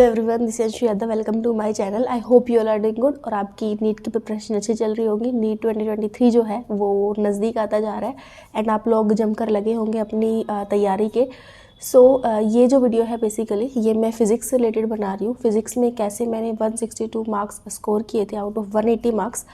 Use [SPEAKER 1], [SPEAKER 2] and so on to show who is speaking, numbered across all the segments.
[SPEAKER 1] Hello everyone, this is Shweta. Welcome to my channel. I hope you all are doing good और आपकी NEET की preparation अच्छी चल रही होगी। नीट 2023 जो है वो नज़दीक आता जा रहा है एंड आप लोग जमकर लगे होंगे अपनी तैयारी के। ये जो वीडियो है बेसिकली ये मैं फ़िज़िक्स से रिलेटेड बना रही हूँ। फ़िज़िक्स में कैसे मैंने 162 मार्क्स स्कोर किए थे आउट ऑफ 180 मार्क्स,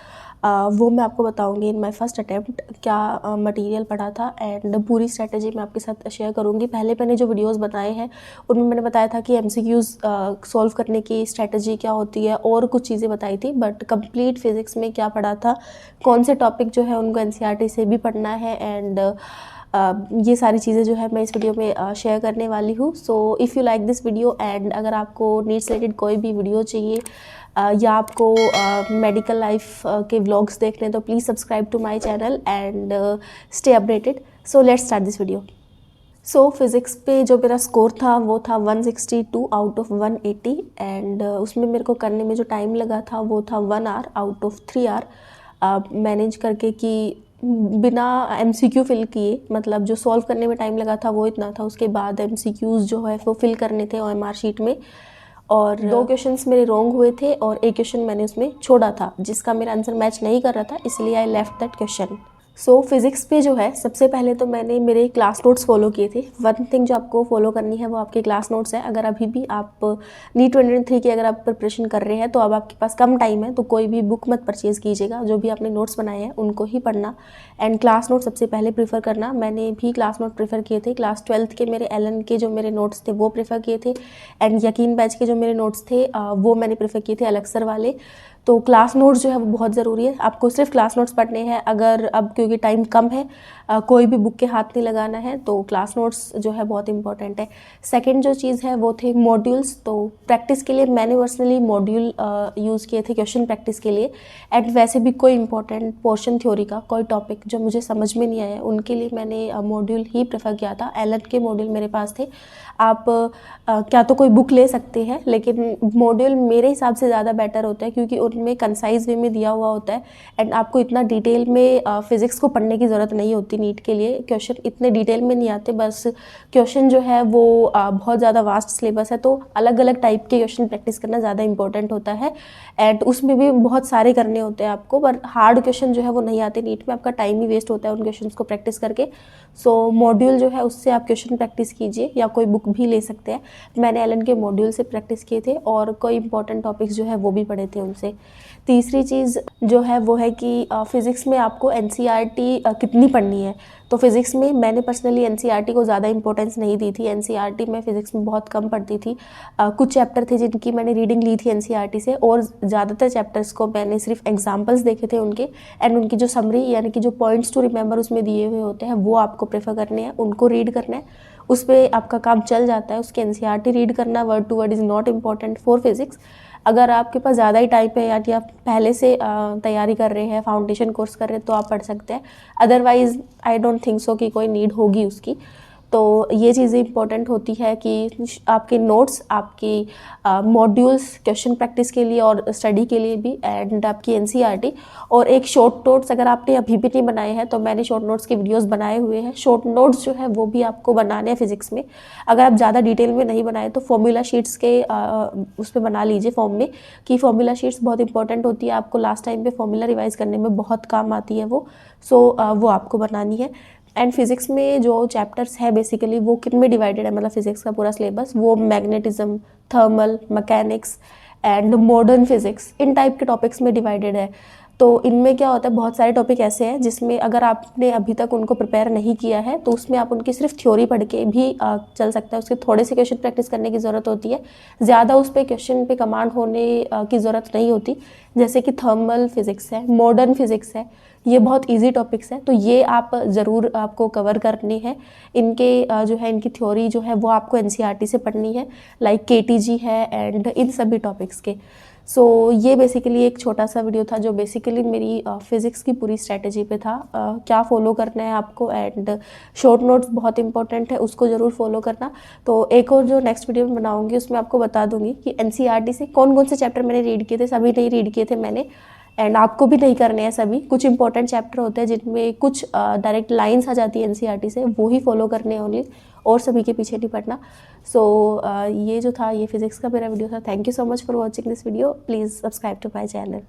[SPEAKER 1] वो मैं आपको बताऊंगी इन माय फर्स्ट अटैम्प्ट। क्या मटेरियल पढ़ा था एंड पूरी स्ट्रेटजी मैं आपके साथ शेयर करूंगी। पहले मैंने जो वीडियोस बनाए हैं उनमें मैंने बताया था कि एमसीक्यूज़ सॉल्व करने की स्ट्रेटजी क्या होती है और कुछ चीज़ें बताई थी, बट कंप्लीट फिज़िक्स में क्या पढ़ा था, कौन से टॉपिक जो है उनको एनसीईआरटी से भी पढ़ना है एंड ये सारी चीज़ें जो है मैं इस वीडियो में शेयर करने वाली हूँ। So if you like this video and अगर आपको नीट से रिलेटेड कोई भी वीडियो चाहिए या आपको मेडिकल लाइफ के व्लॉग्स देखने हैं तो please subscribe to my channel and stay updated. So let's start this video. Physics पे जो मेरा स्कोर था वो था 162 आउट ऑफ 180 एंड उसमें मेरे को करने में जो टाइम लगा था वो था 1 hour out of 3 hour manage करके कि बिना एमसीक्यू फिल किए, मतलब जो सॉल्व करने में टाइम लगा था वो इतना था। उसके बाद एमसीक्यूज़ जो है वो फिल करने थे ओएमआर शीट में और 2 क्वेश्चंस मेरे रॉन्ग हुए थे और एक क्वेश्चन मैंने उसमें छोड़ा था जिसका मेरा आंसर मैच नहीं कर रहा था, इसलिए I left that question. Physics पे जो है सबसे पहले तो मैंने मेरे क्लास नोट्स फॉलो किए थे। वन थिंग जो आपको फॉलो करनी है वो आपके क्लास नोट्स है। अगर अभी भी आप नीट 2023 की अगर आप प्रिपरेशन कर रहे हैं तो अब आपके पास कम टाइम है तो कोई भी बुक मत परचेज़ कीजिएगा, जो भी आपने नोट्स बनाए हैं उनको ही पढ़ना एंड क्लास नोट सबसे पहले प्रीफर करना। मैंने भी क्लास नोट प्रीफर किए थे। क्लास 12th के मेरे एलन के जो मेरे नोट्स थे वो प्रीफर किए थे एंड यकीन बैच के जो मेरे नोट्स थे वो मैंने प्रीफर किए थे अलग वाले। तो क्लास नोट्स जो है वो बहुत ज़रूरी है, आपको सिर्फ क्लास नोट्स पढ़ने हैं। अगर अब क्योंकि टाइम कम है कोई भी बुक के हाथ नहीं लगाना है तो क्लास नोट्स जो है बहुत इंपॉर्टेंट है। सेकंड जो चीज़ है वो थे मॉड्यूल्स। तो प्रैक्टिस के लिए मैंने पर्सनली मॉड्यूल यूज़ किए थे क्वेश्चन प्रैक्टिस के लिए एंड वैसे भी कोई इंपॉर्टेंट पोर्शन थ्योरी का कोई टॉपिक जो मुझे समझ में नहीं आया उनके लिए मैंने मॉड्यूल ही प्रेफर किया था। एलन के मॉड्यूल मेरे पास थे। आप क्या तो कोई बुक ले सकते हैं लेकिन मॉड्यूल मेरे हिसाब से ज़्यादा बेटर होता है क्योंकि उनमें कंसाइज वे में दिया हुआ होता है एंड आपको इतना डिटेल में फिज़िक्स को पढ़ने की ज़रूरत नहीं होती। नीट के लिए क्वेश्चन इतने डिटेल में नहीं आते, बस क्वेश्चन जो है वो बहुत ज़्यादा वास्ट सिलेबस है तो अलग अलग टाइप के क्वेश्चन प्रैक्टिस करना ज़्यादा इंपॉर्टेंट होता है एंड उसमें भी बहुत सारे करने होते हैं आपको, पर हार्ड क्वेश्चन जो है वो नहीं आते नीट में, आपका टाइम ही वेस्ट होता है उन क्वेश्चन को प्रैक्टिस करके। मॉड्यूल जो है उससे आप क्वेश्चन प्रैक्टिस कीजिए या कोई बुक भी ले सकते हैं। मैंने एलन के मॉड्यूल से प्रैक्टिस किए थे और कोई इंपॉर्टेंट टॉपिक्स जो है वो भी पढ़े थे उनसे। तीसरी चीज़ जो है वो है कि फ़िज़िक्स में आपको एनसीईआरटी कितनी पढ़नी है। तो फिज़िक्स में मैंने पर्सनली एनसीईआरटी को ज़्यादा इंपॉर्टेंस नहीं दी थी। एनसीईआरटी मैं फ़िज़िक्स में बहुत कम पढ़ती थी। कुछ चैप्टर थे जिनकी मैंने रीडिंग ली थी एनसीईआरटी से और ज़्यादातर चैप्टर्स को मैंने सिर्फ एग्जाम्पल्स देखे थे उनके एंड उनकी जो समरी यानी कि जो पॉइंट्स टू रिमेंबर उसमें दिए हुए होते हैं वो आपको प्रेफर करने हैं, उनको रीड करना है, उस पर आपका काम चल जाता है। उसके एनसीईआरटी रीड करना word to word is not important for physics. अगर आपके पास ज़्यादा ही टाइम है या कि आप पहले से तैयारी कर रहे हैं, फाउंडेशन कोर्स कर रहे हैं तो आप पढ़ सकते हैं, otherwise I don't think so कि कोई नीड होगी उसकी। तो ये चीज़ें इंपॉर्टेंट होती है कि आपके नोट्स, आपकी मॉड्यूल्स क्वेश्चन प्रैक्टिस के लिए और स्टडी के लिए भी एंड आपकी एनसीईआरटी और एक शॉर्ट नोट्स अगर आपने अभी भी नहीं बनाए हैं तो मैंने शॉर्ट नोट्स के वीडियोस बनाए हुए हैं। शॉर्ट नोट्स जो है वो भी आपको बनाने हैं फिज़िक्स में। अगर आप ज़्यादा डिटेल में नहीं बनाए तो फॉर्मूला शीट्स के उस पर बना लीजिए फॉर्म में, कि फॉर्मूला शीट्स बहुत इंपॉर्टेंट होती है, आपको लास्ट टाइम पे फॉर्मूला रिवाइज करने में बहुत काम आती है वो। वो आपको बनानी है। एंड फिज़िक्स में जो चैप्टर्स है बेसिकली वो किन में डिवाइडेड है, मतलब फिज़िक्स का पूरा सिलेबस वो magnetism, thermal, mechanics and modern physics in type के टॉपिक्स में डिवाइडेड है। तो इनमें क्या होता है, बहुत सारे टॉपिक ऐसे हैं जिसमें अगर आपने अभी तक उनको प्रिपेयर नहीं किया है तो उसमें आप उनकी सिर्फ थ्योरी पढ़ के भी चल सकता है। उसके थोड़े से क्वेश्चन प्रैक्टिस करने की ज़रूरत होती है, ज़्यादा उस पर क्वेश्चन पे कमांड होने की ज़रूरत नहीं होती। जैसे कि थर्मल फिज़िक्स है, मॉडर्न फिज़िक्स है, ये बहुत इजी टॉपिक्स हैं तो ये आप ज़रूर आपको कवर करनी है। इनके जो है इनकी थ्योरी जो है वो आपको एनसीईआरटी से पढ़नी है, लाइक केटीजी है एंड इन सभी टॉपिक्स के। ये बेसिकली एक छोटा सा वीडियो था जो बेसिकली मेरी फिज़िक्स की पूरी स्ट्रैटेजी पे था, क्या फॉलो करना है आपको एंड शॉर्ट नोट्स बहुत इंपॉर्टेंट है, उसको ज़रूर फॉलो करना। तो एक और जो नेक्स्ट वीडियो में बनाऊंगी उसमें आपको बता दूंगी कि एनसीईआरटी से कौन कौन से चैप्टर मैंने रीड किए थे, सभी नहीं रीड किए थे मैंने, एंड आपको भी नहीं करने हैं सभी, कुछ इंपॉर्टेंट चैप्टर होते हैं जिनमें कुछ डायरेक्ट लाइंस आ जाती है एनसीईआरटी से, वो ही फॉलो करने हैं ओनली, और सभी के पीछे नहीं पड़ना। सो ये जो था ये फिजिक्स का मेरा वीडियो था। Thank you so much for watching this video. Please subscribe to my channel.